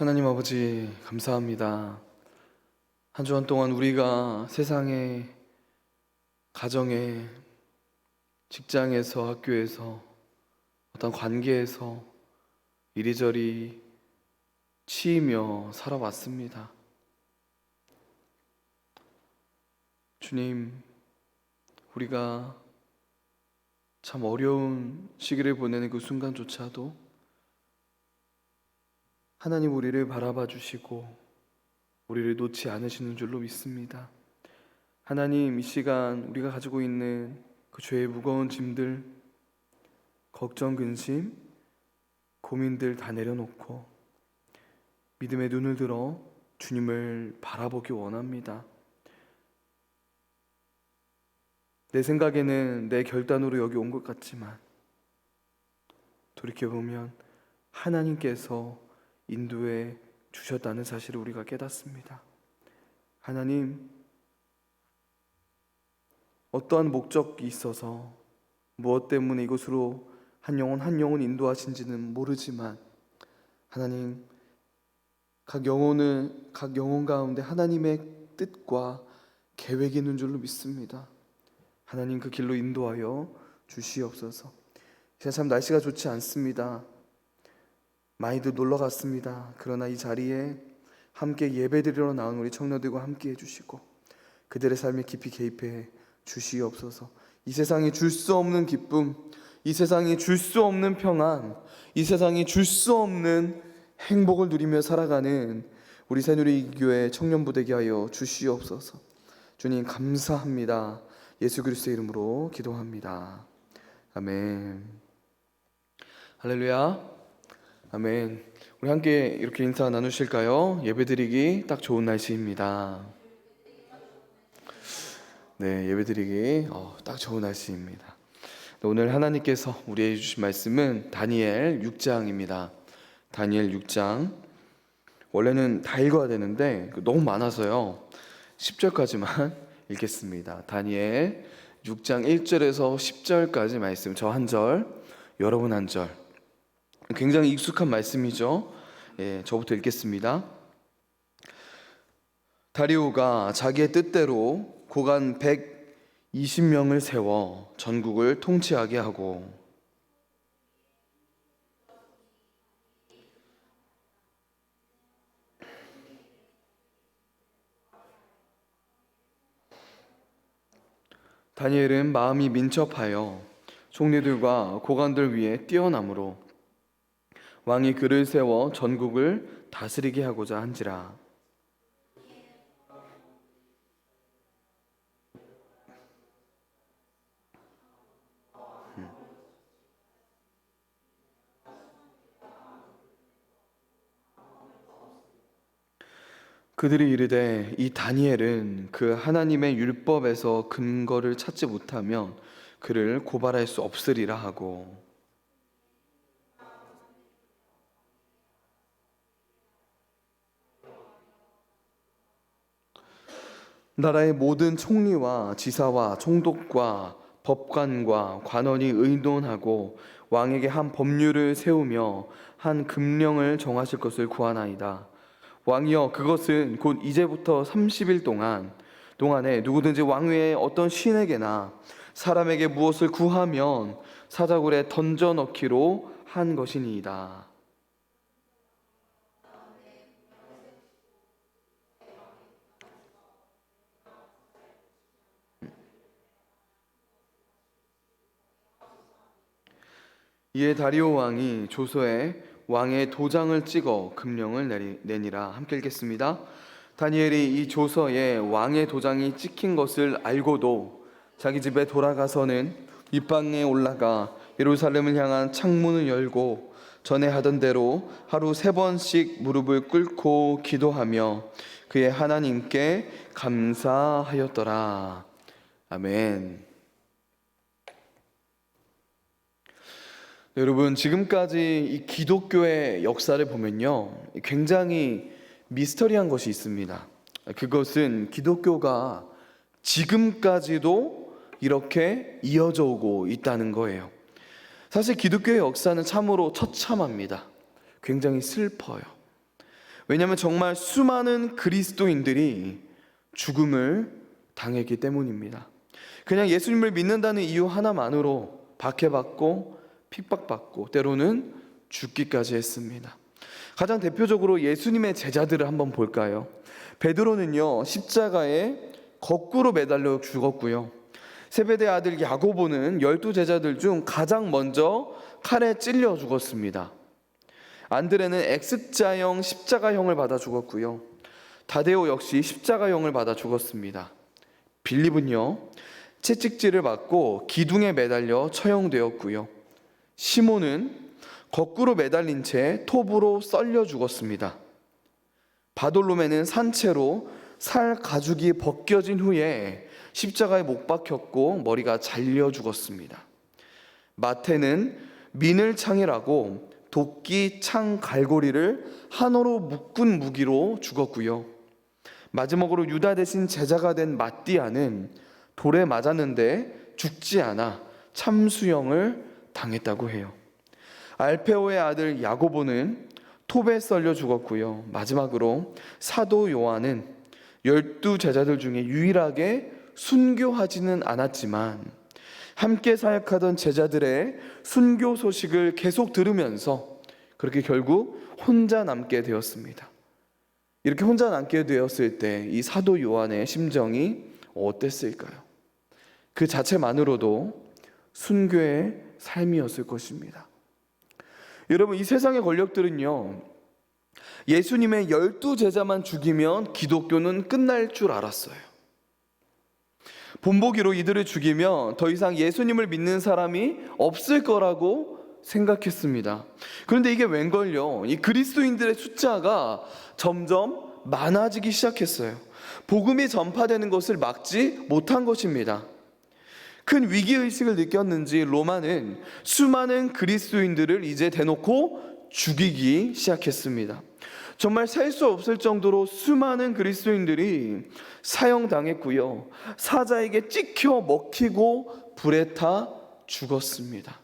하나님 아버지, 감사합니다. 한 주간 동안 우리가 세상에, 가정에, 직장에서, 학교에서, 어떤 관계에서 이리저리 치이며 살아왔습니다. 주님, 우리가 참 어려운 시기를 보내는 그 순간조차도 하나님 우리를 바라봐 주시고 우리를 놓지 않으시는 줄로 믿습니다. 하나님, 이 시간 우리가 가지고 있는 그 죄의 무거운 짐들, 걱정, 근심, 고민들 다 내려놓고 믿음의 눈을 들어 주님을 바라보기 원합니다. 내 생각에는 내 결단으로 여기 온 것 같지만 돌이켜보면 하나님께서 인도해 주셨다는 사실을 우리가 깨닫습니다. 하나님, 어떠한 목적이 있어서 무엇 때문에 이곳으로 한 영혼 인도하신지는 모르지만 하나님, 각 영혼 가운데 하나님의 뜻과 계획이 있는 줄로 믿습니다. 하나님, 그 길로 인도하여 주시옵소서. 이제 참 날씨가 좋지 않습니다. 많이들 놀러 갔습니다. 그러나 이 자리에 함께 예배드리러 나온 우리 청년들과 함께 해주시고 그들의 삶에 깊이 개입해 주시옵소서. 이 세상에 줄 수 없는 기쁨, 이 세상에 줄 수 없는 평안, 이 세상에 줄 수 없는 행복을 누리며 살아가는 우리 새누리교회 청년부 되게 하여 주시옵소서. 주님, 감사합니다. 예수 그리스도의 이름으로 기도합니다. 아멘. 할렐루야. 아멘. 우리 함께 이렇게 인사 나누실까요? 예배드리기 딱 좋은 날씨입니다. 네, 예배드리기 딱 좋은 날씨입니다. 오늘 하나님께서 우리에게 주신 말씀은 다니엘 6장입니다. 다니엘 6장. 원래는 다 읽어야 되는데 너무 많아서요 10절까지만 읽겠습니다. 다니엘 6장 1절에서 10절까지 말씀, 저 한 절, 여러분 한 절. 굉장히 익숙한 말씀이죠. 저부터 읽겠습니다. 다리오가 자기의 뜻대로 고관 120명을 세워 전국을 통치하게 하고 다니엘은 마음이 민첩하여 총리들과 고관들 위에 뛰어남으로 왕이 그를 세워 전국을 다스리게 하고자 한지라. 그들이 이르되 이 다니엘은 그 하나님의 율법에서 근거를 찾지 못하면 그를 고발할 수 없으리라 하고, 나라의 모든 총리와 지사와 총독과 법관과 관원이 의논하고 왕에게 한 법률을 세우며 한 금령을 정하실 것을 구하나이다. 왕이여, 그것은 곧 이제부터 30일 동안에 누구든지 왕 외에 어떤 신에게나 사람에게 무엇을 구하면 사자굴에 던져 넣기로 한 것이니이다. 이에 다리오 왕이 조서에 왕의 도장을 찍어 금령을 내니라. 함께 읽겠습니다. 다니엘이 이 조서에 왕의 도장이 찍힌 것을 알고도 자기 집에 돌아가서는 윗방에 올라가 예루살렘을 향한 창문을 열고 전에 하던 대로 하루 3번씩 무릎을 꿇고 기도하며 그의 하나님께 감사하였더라. 아멘. 여러분, 지금까지 이 기독교의 역사를 보면요, 굉장히 미스터리한 것이 있습니다. 그것은 기독교가 지금까지도 이렇게 이어져 오고 있다는 거예요. 사실 기독교의 역사는 참으로 처참합니다. 굉장히 슬퍼요. 왜냐하면 정말 수많은 그리스도인들이 죽음을 당했기 때문입니다. 그냥 예수님을 믿는다는 이유 하나만으로 박해받고 핍박받고 때로는 죽기까지 했습니다. 가장 대표적으로 예수님의 제자들을 한번 볼까요? 베드로는요, 십자가에 거꾸로 매달려 죽었고요. 세베대 아들 야고보는 12제자들 중 가장 먼저 칼에 찔려 죽었습니다. 안드레는 X자형 십자가형을 받아 죽었고요. 다데오 역시 십자가형을 받아 죽었습니다. 빌립은요, 채찍질을 맞고 기둥에 매달려 처형되었고요. 시몬은 거꾸로 매달린 채 톱으로 썰려 죽었습니다. 바돌로메는 산채로 살 가죽이 벗겨진 후에 십자가에 못 박혔고 머리가 잘려 죽었습니다. 마태는 민을창이라고 도끼 창 갈고리를 한호로 묶은 무기로 죽었고요. 마지막으로 유다 대신 제자가 된 마띠아는 돌에 맞았는데 죽지 않아 참수형을 당했다고 해요. 알페오의 아들 야고보는 톱에 썰려 죽었고요. 마지막으로 사도 요한은 12제자들 중에 유일하게 순교하지는 않았지만 함께 사역하던 제자들의 순교 소식을 계속 들으면서 그렇게 결국 혼자 남게 되었습니다. 이렇게 혼자 남게 되었을 때 이 사도 요한의 심정이 어땠을까요? 그 자체만으로도 순교의 삶이었을 것입니다. 여러분, 이 세상의 권력들은요, 예수님의 12제자만 죽이면 기독교는 끝날 줄 알았어요. 본보기로 이들을 죽이면 더 이상 예수님을 믿는 사람이 없을 거라고 생각했습니다. 그런데 이게 웬걸요? 이 그리스도인들의 숫자가 점점 많아지기 시작했어요. 복음이 전파되는 것을 막지 못한 것입니다. 큰 위기의식을 느꼈는지 로마는 수많은 그리스도인들을 이제 대놓고 죽이기 시작했습니다. 정말 셀 수 없을 정도로 수많은 그리스도인들이 사형당했고요. 사자에게 찍혀 먹히고 불에 타 죽었습니다.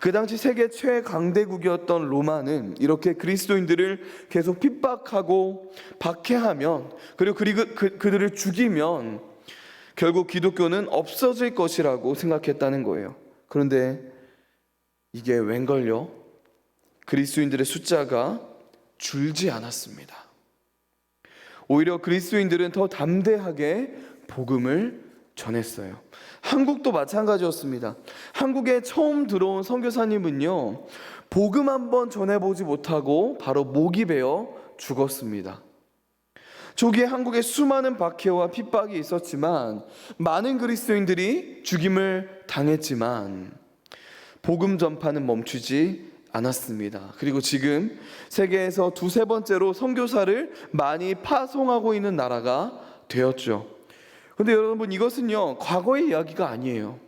그 당시 세계 최강대국이었던 로마는 이렇게 그리스도인들을 계속 핍박하고 박해하면, 그리고 그들을 죽이면 결국 기독교는 없어질 것이라고 생각했다는 거예요. 그런데 이게 웬걸요? 그리스도인들의 숫자가 줄지 않았습니다. 오히려 그리스도인들은 더 담대하게 복음을 전했어요. 한국도 마찬가지였습니다. 한국에 처음 들어온 선교사님은요, 복음 한번 전해보지 못하고 바로 목이 베어 죽었습니다. 초기에 한국에 수많은 박해와 핍박이 있었지만 많은 그리스도인들이 죽임을 당했지만 복음 전파는 멈추지 않았습니다. 그리고 지금 세계에서 두세 번째로 선교사를 많이 파송하고 있는 나라가 되었죠. 그런데 여러분, 이것은요, 과거의 이야기가 아니에요.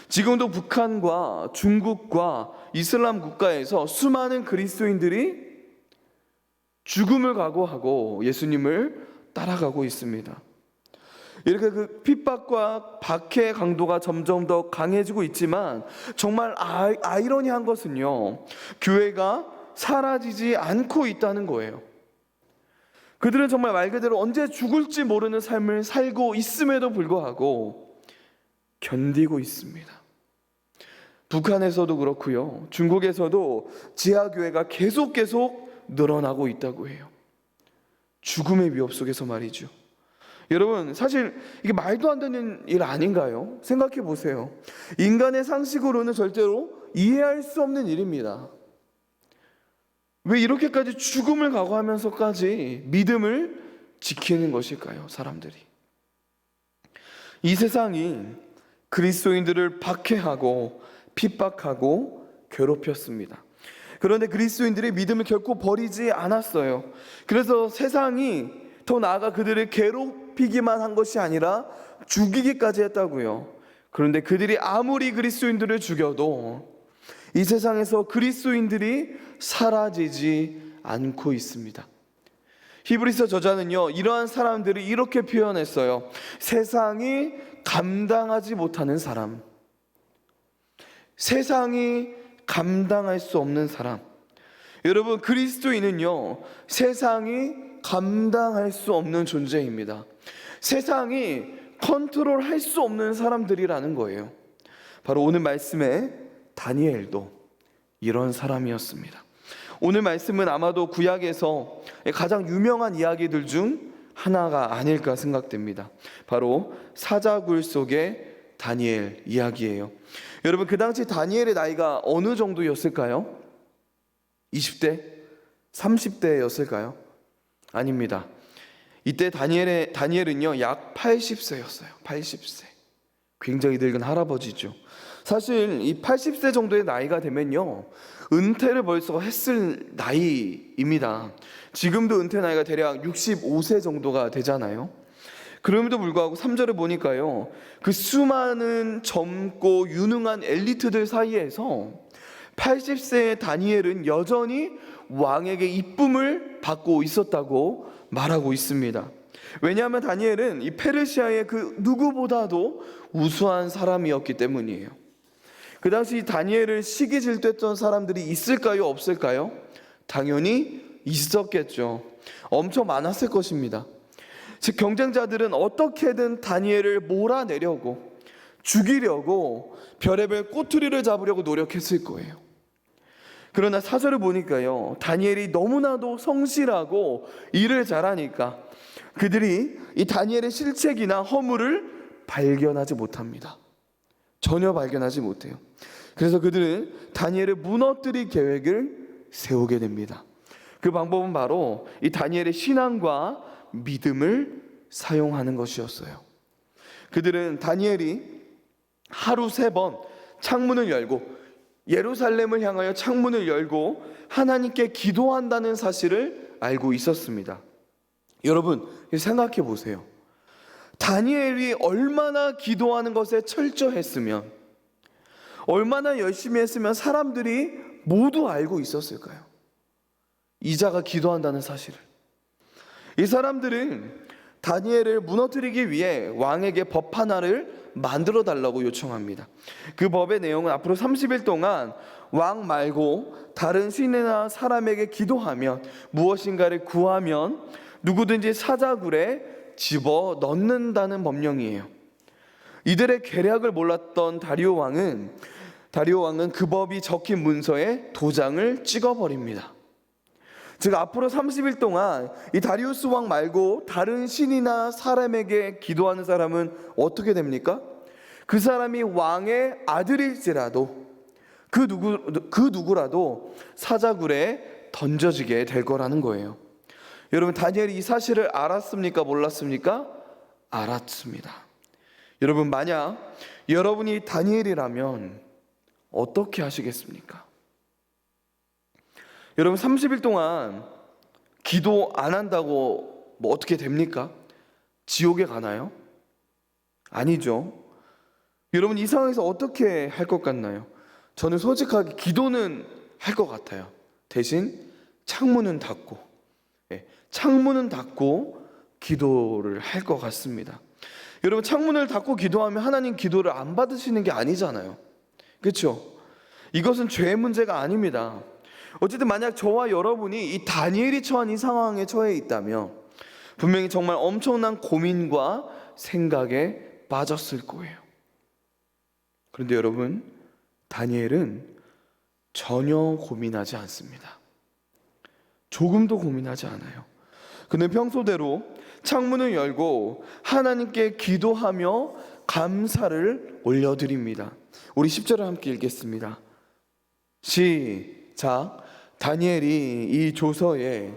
지금도 북한과 중국과 이슬람 국가에서 수많은 그리스도인들이 죽음을 각오하고 예수님을 따라가고 있습니다. 이렇게 그 핍박과 박해의 강도가 점점 더 강해지고 있지만 정말 아이러니한 것은요, 교회가 사라지지 않고 있다는 거예요. 그들은 정말 말 그대로 언제 죽을지 모르는 삶을 살고 있음에도 불구하고 견디고 있습니다. 북한에서도 그렇고요, 중국에서도 지하교회가 계속 늘어나고 있다고 해요. 죽음의 위협 속에서 말이죠. 여러분, 사실 이게 말도 안 되는 일 아닌가요? 생각해 보세요. 인간의 상식으로는 절대로 이해할 수 없는 일입니다. 왜 이렇게까지 죽음을 각오하면서까지 믿음을 지키는 것일까요, 사람들이? 이 세상이 그리스도인들을 박해하고 핍박하고 괴롭혔습니다. 그런데 그리스도인들의 믿음을 결코 버리지 않았어요. 그래서 세상이 더 나아가 그들을 괴롭히기만 한 것이 아니라 죽이기까지 했다고요. 그런데 그들이 아무리 그리스도인들을 죽여도 이 세상에서 그리스도인들이 사라지지 않고 있습니다. 히브리서 저자는요, 이러한 사람들을 이렇게 표현했어요. 세상이 감당하지 못하는 사람, 세상이 감당할 수 없는 사람. 여러분, 그리스도인은요, 세상이 감당할 수 없는 존재입니다. 세상이 컨트롤할 수 없는 사람들이라는 거예요. 바로 오늘 말씀에 다니엘도 이런 사람이었습니다. 오늘 말씀은 아마도 구약에서 가장 유명한 이야기들 중 하나가 아닐까 생각됩니다. 바로 사자굴 속의 다니엘 이야기예요. 여러분, 그 당시 다니엘의 나이가 어느 정도였을까요? 20대? 30대였을까요? 아닙니다. 이때 다니엘은요 약 80세였어요. 80세. 굉장히 늙은 할아버지죠. 사실 이 80세 정도의 나이가 되면요 은퇴를 벌써 했을 나이입니다. 지금도 은퇴 나이가 대략 65세 정도가 되잖아요. 그럼에도 불구하고 3절을 보니까요 그 수많은 젊고 유능한 엘리트들 사이에서 80세의 다니엘은 여전히 왕에게 이쁨을 받고 있었다고 말하고 있습니다. 왜냐하면 다니엘은 이 페르시아의 그 누구보다도 우수한 사람이었기 때문이에요. 그 당시 다니엘을 시기 질투했던 사람들이 있을까요? 없을까요? 당연히 있었겠죠. 엄청 많았을 것입니다. 즉 경쟁자들은 어떻게든 다니엘을 몰아내려고, 죽이려고 별의별 꼬투리를 잡으려고 노력했을 거예요. 그러나 사절을 보니까요 다니엘이 너무나도 성실하고 일을 잘하니까 그들이 이 다니엘의 실책이나 허물을 발견하지 못합니다. 전혀 발견하지 못해요. 그래서 그들은 다니엘을 무너뜨릴 계획을 세우게 됩니다. 그 방법은 바로 이 다니엘의 신앙과 믿음을 사용하는 것이었어요. 그들은 다니엘이 하루 3번 창문을 열고 예루살렘을 향하여 창문을 열고 하나님께 기도한다는 사실을 알고 있었습니다. 여러분 생각해 보세요. 다니엘이 얼마나 기도하는 것에 철저했으면, 얼마나 열심히 했으면 사람들이 모두 알고 있었을까요? 이 자가 기도한다는 사실을. 이 사람들은 다니엘을 무너뜨리기 위해 왕에게 법 하나를 만들어 달라고 요청합니다. 그 법의 내용은 앞으로 30일 동안 왕 말고 다른 신이나 사람에게 기도하면, 무엇인가를 구하면 누구든지 사자굴에 집어 넣는다는 법령이에요. 이들의 계략을 몰랐던 다리오 왕은 그 법이 적힌 문서에 도장을 찍어버립니다. 즉 앞으로 30일 동안 이 다리우스 왕 말고 다른 신이나 사람에게 기도하는 사람은 어떻게 됩니까? 그 사람이 왕의 아들일지라도 그 누구라도 사자굴에 던져지게 될 거라는 거예요. 여러분 다니엘이 이 사실을 알았습니까? 몰랐습니까? 알았습니다. 여러분 만약 여러분이 다니엘이라면 어떻게 하시겠습니까? 여러분 30일 동안 기도 안 한다고 뭐 어떻게 됩니까? 지옥에 가나요? 아니죠. 여러분 이 상황에서 어떻게 할 것 같나요? 저는 솔직하게 기도는 할 것 같아요. 대신 창문은 닫고 기도를 할 것 같습니다. 여러분 창문을 닫고 기도하면 하나님 기도를 안 받으시는 게 아니잖아요. 그렇죠? 이것은 죄의 문제가 아닙니다. 어쨌든 만약 저와 여러분이 이 다니엘이 처한 이 상황에 처해 있다면 분명히 정말 엄청난 고민과 생각에 빠졌을 거예요. 그런데 여러분 다니엘은 전혀 고민하지 않습니다. 조금도 고민하지 않아요. 그는 평소대로 창문을 열고 하나님께 기도하며 감사를 올려드립니다. 우리 10절을 함께 읽겠습니다. 시작. 다니엘이 이 조서에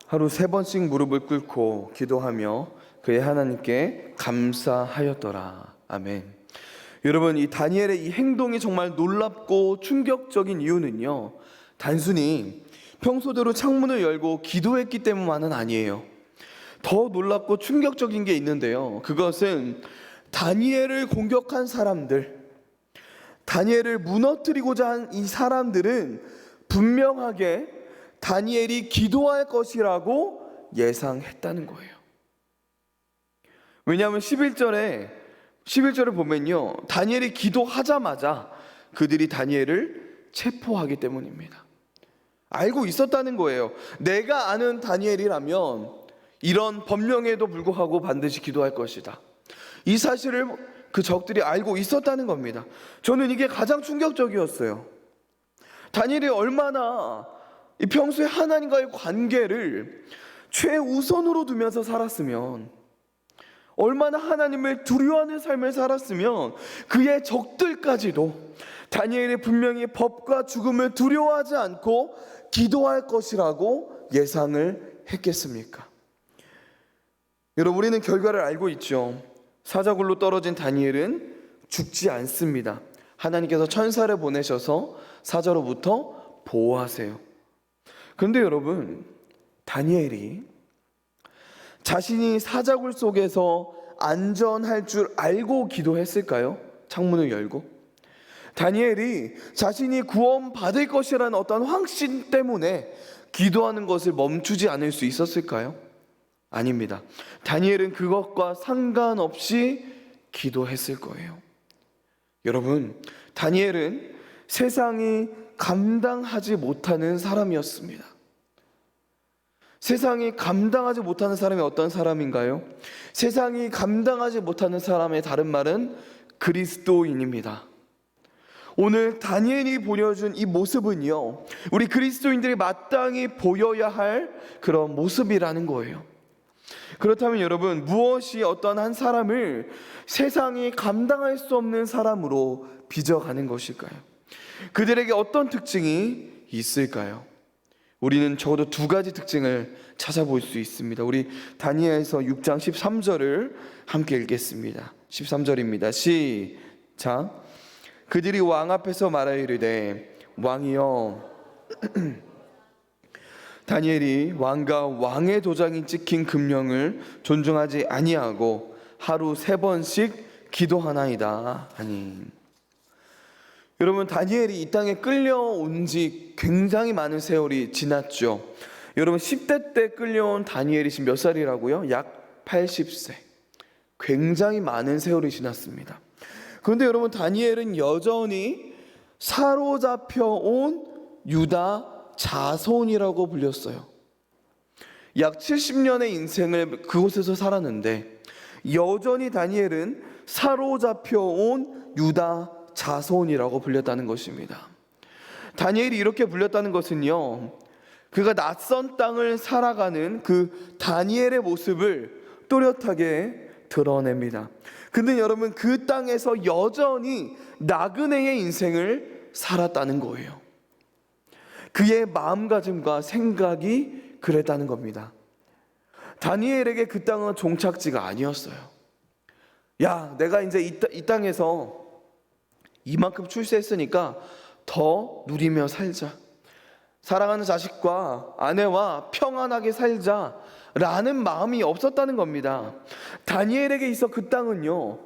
하루 3번씩 무릎을 꿇고 기도하며 그의 하나님께 감사하였더라. 아멘. 여러분 이 다니엘의 이 행동이 정말 놀랍고 충격적인 이유는요 단순히 평소대로 창문을 열고 기도했기 때문만은 아니에요. 더 놀랍고 충격적인 게 있는데요 그것은 다니엘을 공격한 사람들, 다니엘을 무너뜨리고자 한 이 사람들은 분명하게 다니엘이 기도할 것이라고 예상했다는 거예요. 왜냐하면 11절을 보면요, 다니엘이 기도하자마자 그들이 다니엘을 체포하기 때문입니다. 알고 있었다는 거예요. 내가 아는 다니엘이라면 이런 법령에도 불구하고 반드시 기도할 것이다. 이 사실을 그 적들이 알고 있었다는 겁니다. 저는 이게 가장 충격적이었어요. 다니엘이 얼마나 평소에 하나님과의 관계를 최우선으로 두면서 살았으면, 얼마나 하나님을 두려워하는 삶을 살았으면 그의 적들까지도 다니엘이 분명히 법과 죽음을 두려워하지 않고 기도할 것이라고 예상을 했겠습니까? 여러분, 우리는 결과를 알고 있죠. 사자굴로 떨어진 다니엘은 죽지 않습니다. 하나님께서 천사를 보내셔서 사자로부터 보호하세요. 그런데 여러분, 다니엘이 자신이 사자굴 속에서 안전할 줄 알고 기도했을까요? 창문을 열고. 다니엘이 자신이 구원받을 것이라는 어떤 확신 때문에 기도하는 것을 멈추지 않을 수 있었을까요? 아닙니다. 다니엘은 그것과 상관없이 기도했을 거예요. 여러분, 다니엘은 세상이 감당하지 못하는 사람이었습니다. 세상이 감당하지 못하는 사람이 어떤 사람인가요? 세상이 감당하지 못하는 사람의 다른 말은 그리스도인입니다. 오늘 다니엘이 보여준 이 모습은요, 우리 그리스도인들이 마땅히 보여야 할 그런 모습이라는 거예요. 그렇다면 여러분, 무엇이 어떤 한 사람을 세상이 감당할 수 없는 사람으로 빚어가는 것일까요? 그들에게 어떤 특징이 있을까요? 우리는 적어도 두 가지 특징을 찾아볼 수 있습니다. 우리 다니엘서 6장 13절을 함께 읽겠습니다. 13절입니다. 시작. 그들이 왕 앞에서 말하이르되 왕이여 다니엘이 왕과 왕의 도장이 찍힌 금령을 존중하지 아니하고 하루 3번씩 기도하나이다 하니. 여러분, 다니엘이 이 땅에 끌려온 지 굉장히 많은 세월이 지났죠. 여러분, 10대 때 끌려온 다니엘이 지금 몇 살이라고요? 약 80세. 굉장히 많은 세월이 지났습니다. 그런데 여러분, 다니엘은 여전히 사로잡혀 온 유다 자손이라고 불렸어요. 약 70년의 인생을 그곳에서 살았는데 여전히 다니엘은 사로잡혀 온 유다 자손이라고 불렸다는 것입니다. 다니엘이 이렇게 불렸다는 것은요, 그가 낯선 땅을 살아가는 그 다니엘의 모습을 또렷하게 드러냅니다. 근데 여러분, 그 땅에서 여전히 나그네의 인생을 살았다는 거예요. 그의 마음가짐과 생각이 그랬다는 겁니다. 다니엘에게 그 땅은 종착지가 아니었어요. 야, 내가 이제 이 땅에서 이만큼 출세했으니까 더 누리며 살자, 사랑하는 자식과 아내와 평안하게 살자 라는 마음이 없었다는 겁니다. 다니엘에게 있어 그 땅은요,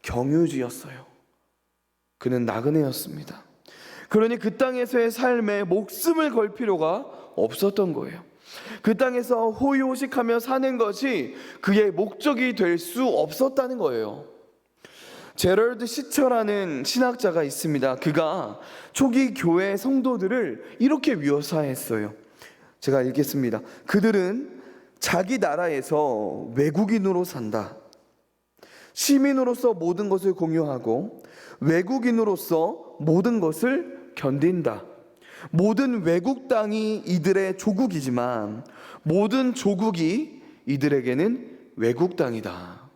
경유지였어요. 그는 나그네였습니다. 그러니 그 땅에서의 삶에 목숨을 걸 필요가 없었던 거예요. 그 땅에서 호의호식하며 사는 것이 그의 목적이 될 수 없었다는 거예요. 제럴드 시처라는 신학자가 있습니다. 그가 초기 교회 성도들을 이렇게 묘사했어요. 제가 읽겠습니다. 그들은 자기 나라에서 외국인으로 산다. 시민으로서 모든 것을 공유하고 외국인으로서 모든 것을 견딘다. 모든 외국 땅이 이들의 조국이지만 모든 조국이 이들에게는 외국 땅이다.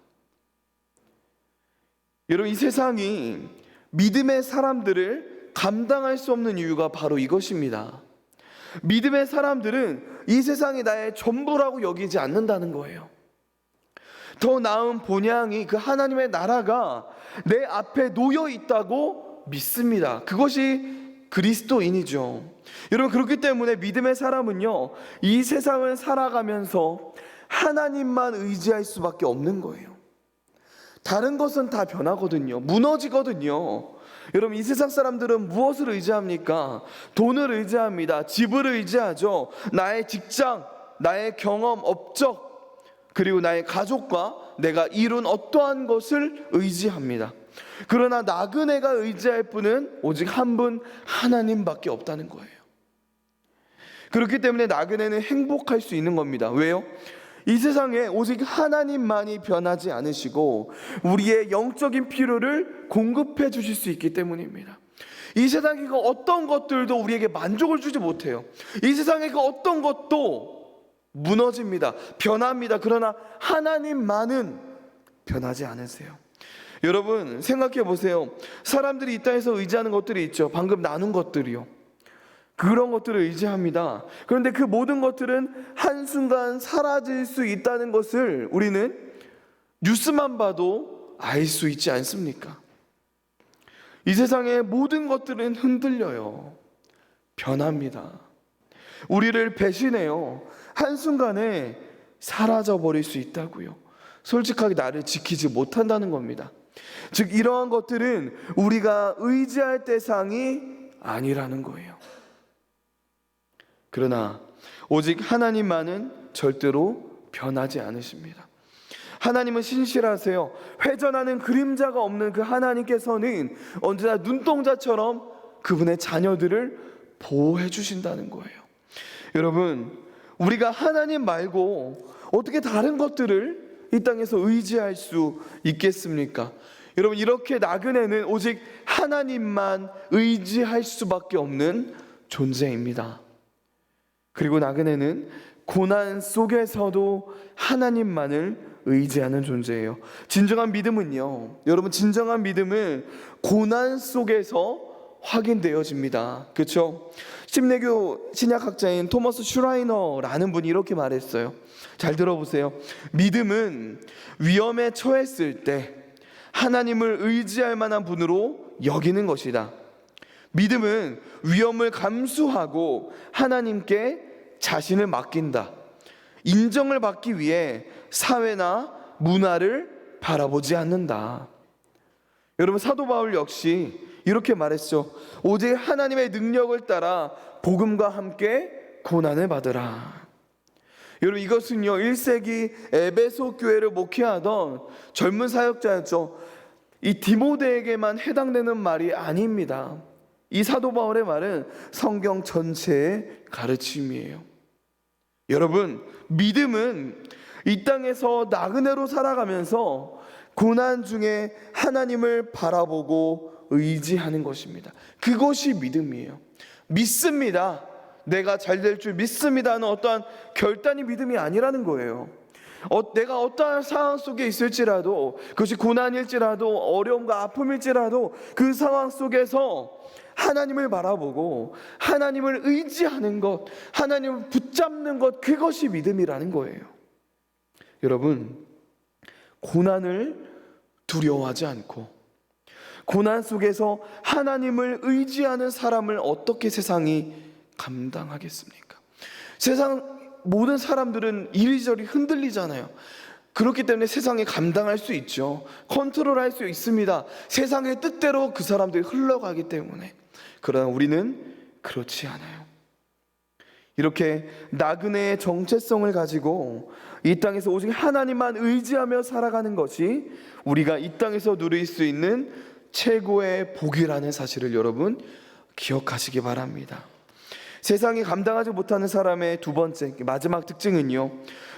여러분, 이 세상이 믿음의 사람들을 감당할 수 없는 이유가 바로 이것입니다. 믿음의 사람들은 이 세상이 나의 전부라고 여기지 않는다는 거예요. 더 나은 본향이 그 하나님의 나라가 내 앞에 놓여 있다고 믿습니다. 그것이 그리스도인이죠. 여러분, 그렇기 때문에 믿음의 사람은요, 이 세상을 살아가면서 하나님만 의지할 수밖에 없는 거예요. 다른 것은 다 변하거든요. 무너지거든요. 여러분, 이 세상 사람들은 무엇을 의지합니까? 돈을 의지합니다. 집을 의지하죠. 나의 직장, 나의 경험, 업적, 그리고 나의 가족과 내가 이룬 어떠한 것을 의지합니다. 그러나 나그네가 의지할 분은 오직 한 분 하나님밖에 없다는 거예요. 그렇기 때문에 나그네는 행복할 수 있는 겁니다. 왜요? 이 세상에 오직 하나님만이 변하지 않으시고 우리의 영적인 필요를 공급해 주실 수 있기 때문입니다. 이 세상의 그 어떤 것들도 우리에게 만족을 주지 못해요. 이 세상의 그 어떤 것도 무너집니다. 변합니다. 그러나 하나님만은 변하지 않으세요. 여러분 생각해 보세요. 사람들이 이 땅에서 의지하는 것들이 있죠. 방금 나눈 것들이요. 그런 것들을 의지합니다. 그런데 그 모든 것들은 한순간 사라질 수 있다는 것을 우리는 뉴스만 봐도 알 수 있지 않습니까? 이 세상의 모든 것들은 흔들려요. 변합니다. 우리를 배신해요. 한순간에 사라져버릴 수 있다고요. 솔직하게 나를 지키지 못한다는 겁니다. 즉 이러한 것들은 우리가 의지할 대상이 아니라는 거예요. 그러나 오직 하나님만은 절대로 변하지 않으십니다. 하나님은 신실하세요. 회전하는 그림자가 없는 그 하나님께서는 언제나 눈동자처럼 그분의 자녀들을 보호해 주신다는 거예요. 여러분, 우리가 하나님 말고 어떻게 다른 것들을 이 땅에서 의지할 수 있겠습니까? 여러분, 이렇게 나그네는 오직 하나님만 의지할 수밖에 없는 존재입니다. 그리고 나그네는 고난 속에서도 하나님만을 의지하는 존재예요. 진정한 믿음은요, 여러분, 진정한 믿음은 고난 속에서 확인되어집니다. 그렇죠? 심내교 신약학자인 토머스 슈라이너라는 분이 이렇게 말했어요. 잘 들어보세요. 믿음은 위험에 처했을 때 하나님을 의지할 만한 분으로 여기는 것이다. 믿음은 위험을 감수하고 하나님께 자신을 맡긴다. 인정을 받기 위해 사회나 문화를 바라보지 않는다. 여러분, 사도 바울 역시 이렇게 말했죠. 오직 하나님의 능력을 따라 복음과 함께 고난을 받으라. 여러분, 이것은요 1세기 에베소 교회를 목회하던 젊은 사역자였죠. 이 디모데에게만 해당되는 말이 아닙니다. 이 사도 바울의 말은 성경 전체의 가르침이에요. 여러분, 믿음은 이 땅에서 나그네로 살아가면서 고난 중에 하나님을 바라보고 의지하는 것입니다. 그것이 믿음이에요. 믿습니다. 내가 잘 될 줄 믿습니다는 어떠한 결단이 믿음이 아니라는 거예요. 내가 어떠한 상황 속에 있을지라도, 그것이 고난일지라도 어려움과 아픔일지라도 그 상황 속에서 하나님을 바라보고 하나님을 의지하는 것, 하나님을 붙잡는 것, 그것이 믿음이라는 거예요. 여러분, 고난을 두려워하지 않고 고난 속에서 하나님을 의지하는 사람을 어떻게 세상이 감당하겠습니까? 세상 모든 사람들은 이리저리 흔들리잖아요. 그렇기 때문에 세상에 감당할 수 있죠. 컨트롤할 수 있습니다. 세상의 뜻대로 그 사람들이 흘러가기 때문에. 그러나 우리는 그렇지 않아요. 이렇게 나그네의 정체성을 가지고 이 땅에서 오직 하나님만 의지하며 살아가는 것이 우리가 이 땅에서 누릴 수 있는 최고의 복이라는 사실을 여러분 기억하시기 바랍니다. 세상이 감당하지 못하는 사람의 두 번째, 마지막 특징은요,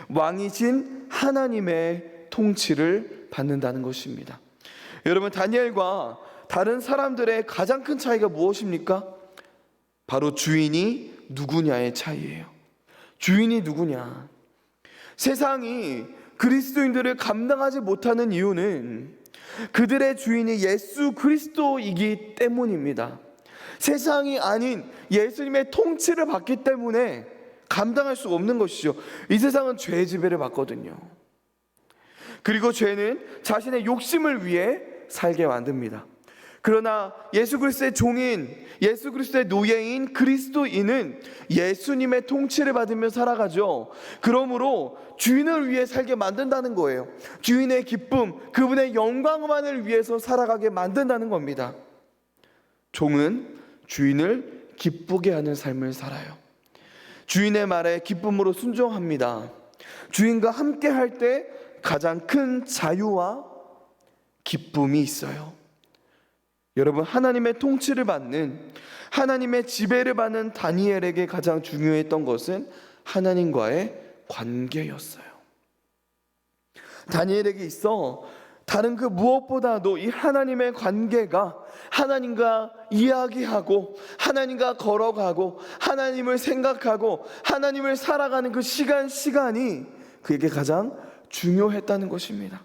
왕이신 하나님의 통치를 받는다는 것입니다. 여러분, 다니엘과 다른 사람들의 가장 큰 차이가 무엇입니까? 바로 주인이 누구냐의 차이예요. 주인이 누구냐. 세상이 그리스도인들을 감당하지 못하는 이유는 그들의 주인이 예수 그리스도이기 때문입니다. 세상이 아닌 예수님의 통치를 받기 때문에 감당할 수가 없는 것이죠. 이 세상은 죄의 지배를 받거든요. 그리고 죄는 자신의 욕심을 위해 살게 만듭니다. 그러나 예수 그리스도의 종인, 예수 그리스도의 노예인 그리스도인은 예수님의 통치를 받으며 살아가죠. 그러므로 주인을 위해 살게 만든다는 거예요. 주인의 기쁨, 그분의 영광만을 위해서 살아가게 만든다는 겁니다. 종은 주인을 기쁘게 하는 삶을 살아요. 주인의 말에 기쁨으로 순종합니다. 주인과 함께 할 때 가장 큰 자유와 기쁨이 있어요. 여러분, 하나님의 통치를 받는, 하나님의 지배를 받는 다니엘에게 가장 중요했던 것은 하나님과의 관계였어요. 다니엘에게 있어 다른 그 무엇보다도 이 하나님의 관계가, 하나님과 이야기하고 하나님과 걸어가고 하나님을 생각하고 하나님을 살아가는 그 시간이 그에게 가장 중요했다는 것입니다.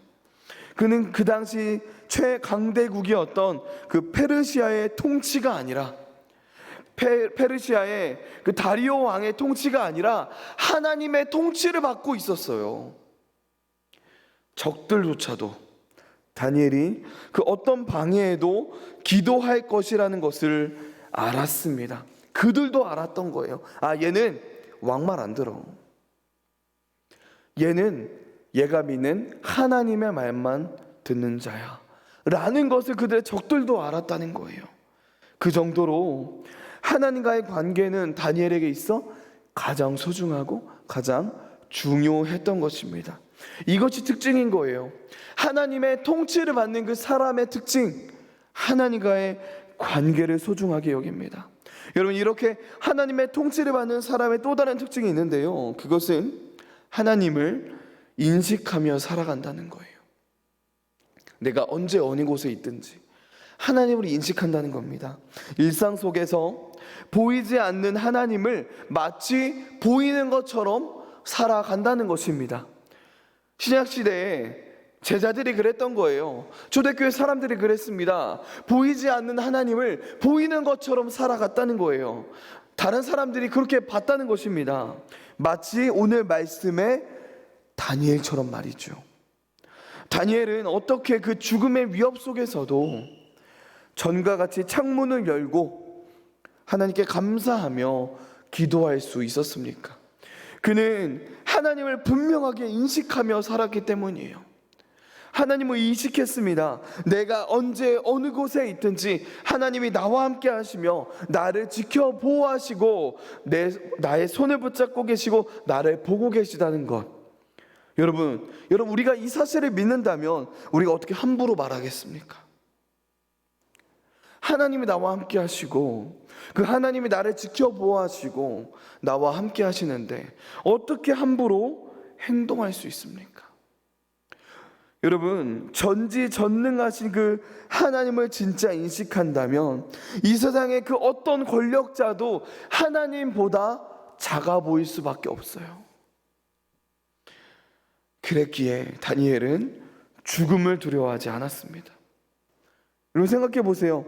그는 그 당시 최강대국이었던 그 페르시아의 통치가 아니라, 페르시아의 그 다리오 왕의 통치가 아니라 하나님의 통치를 받고 있었어요. 적들조차도 다니엘이 그 어떤 방해에도 기도할 것이라는 것을 알았습니다. 그들도 알았던 거예요. 얘는 왕 말 안 들어. 얘가 믿는 하나님의 말만 듣는 자야 라는 것을 그들의 적들도 알았다는 거예요. 그 정도로 하나님과의 관계는 다니엘에게 있어 가장 소중하고 가장 중요했던 것입니다. 이것이 특징인 거예요. 하나님의 통치를 받는 그 사람의 특징, 하나님과의 관계를 소중하게 여깁니다. 여러분, 이렇게 하나님의 통치를 받는 사람의 또 다른 특징이 있는데요, 그것은 하나님을 인식하며 살아간다는 거예요. 내가 언제 어느 곳에 있든지 하나님을 인식한다는 겁니다. 일상 속에서 보이지 않는 하나님을 마치 보이는 것처럼 살아간다는 것입니다. 신약시대에 제자들이 그랬던 거예요. 초대교회 사람들이 그랬습니다. 보이지 않는 하나님을 보이는 것처럼 살아갔다는 거예요. 다른 사람들이 그렇게 봤다는 것입니다. 마치 오늘 말씀의 다니엘처럼 말이죠. 다니엘은 어떻게 그 죽음의 위협 속에서도 전과 같이 창문을 열고 하나님께 감사하며 기도할 수 있었습니까? 그는 하나님을 분명하게 인식하며 살았기 때문이에요. 하나님을 인식했습니다. 내가 언제 어느 곳에 있든지 하나님이 나와 함께 하시며 나를 지켜 보호하시고 나의 손을 붙잡고 계시고 나를 보고 계시다는 것. 여러분 우리가 이 사실을 믿는다면 우리가 어떻게 함부로 말하겠습니까? 하나님이 나와 함께 하시고 그 하나님이 나를 지켜 보호하시고 나와 함께 하시는데 어떻게 함부로 행동할 수 있습니까? 여러분, 전지전능하신 그 하나님을 진짜 인식한다면 이 세상의 그 어떤 권력자도 하나님보다 작아 보일 수밖에 없어요. 그랬기에 다니엘은 죽음을 두려워하지 않았습니다. 여러분, 생각해 보세요.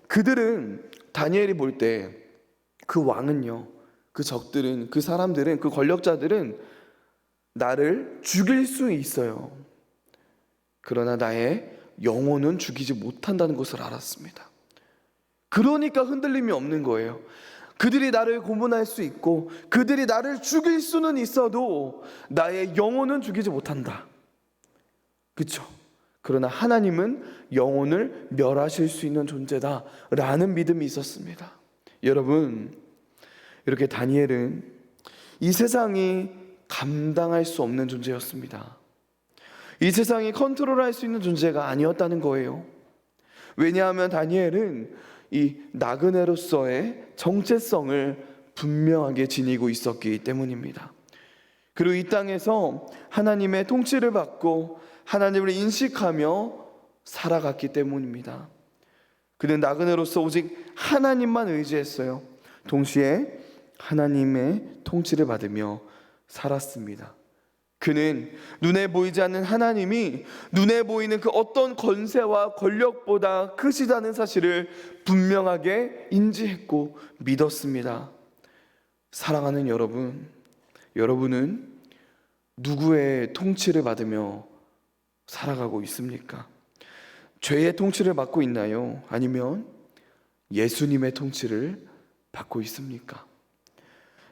그들은, 다니엘이 볼 때 그 왕은요, 그 적들은, 그 사람들은, 그 권력자들은 나를 죽일 수 있어요. 그러나 나의 영혼은 죽이지 못한다는 것을 알았습니다. 그러니까 흔들림이 없는 거예요. 그들이 나를 고문할 수 있고 그들이 나를 죽일 수는 있어도 나의 영혼은 죽이지 못한다. 그렇죠? 그러나 하나님은 영혼을 멸하실 수 있는 존재다라는 믿음이 있었습니다. 여러분, 이렇게 다니엘은 이 세상이 감당할 수 없는 존재였습니다. 이 세상이 컨트롤할 수 있는 존재가 아니었다는 거예요. 왜냐하면 다니엘은 이 나그네로서의 정체성을 분명하게 지니고 있었기 때문입니다. 그리고 이 땅에서 하나님의 통치를 받고 하나님을 인식하며 살아갔기 때문입니다. 그는 나그네로서 오직 하나님만 의지했어요. 동시에 하나님의 통치를 받으며 살았습니다. 그는 눈에 보이지 않는 하나님이 눈에 보이는 그 어떤 권세와 권력보다 크시다는 사실을 분명하게 인지했고 믿었습니다. 사랑하는 여러분, 여러분은 누구의 통치를 받으며 살아가고 있습니까? 죄의 통치를 받고 있나요? 아니면 예수님의 통치를 받고 있습니까?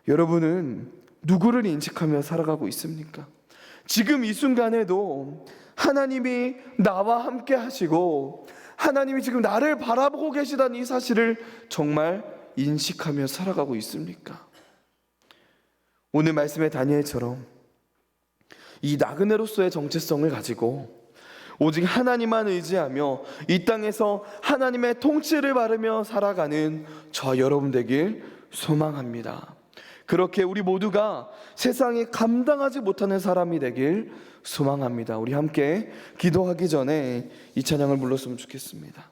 여러분은 누구를 인식하며 살아가고 있습니까? 지금 이 순간에도 하나님이 나와 함께 하시고 하나님이 지금 나를 바라보고 계시다는 이 사실을 정말 인식하며 살아가고 있습니까? 오늘 말씀의 다니엘처럼 이 나그네로서의 정체성을 가지고 오직 하나님만 의지하며 이 땅에서 하나님의 통치를 바르며 살아가는 저 여러분 되길 소망합니다. 그렇게 우리 모두가 세상이 감당하지 못하는 사람이 되길 소망합니다. 우리 함께 기도하기 전에 이 찬양을 불렀으면 좋겠습니다.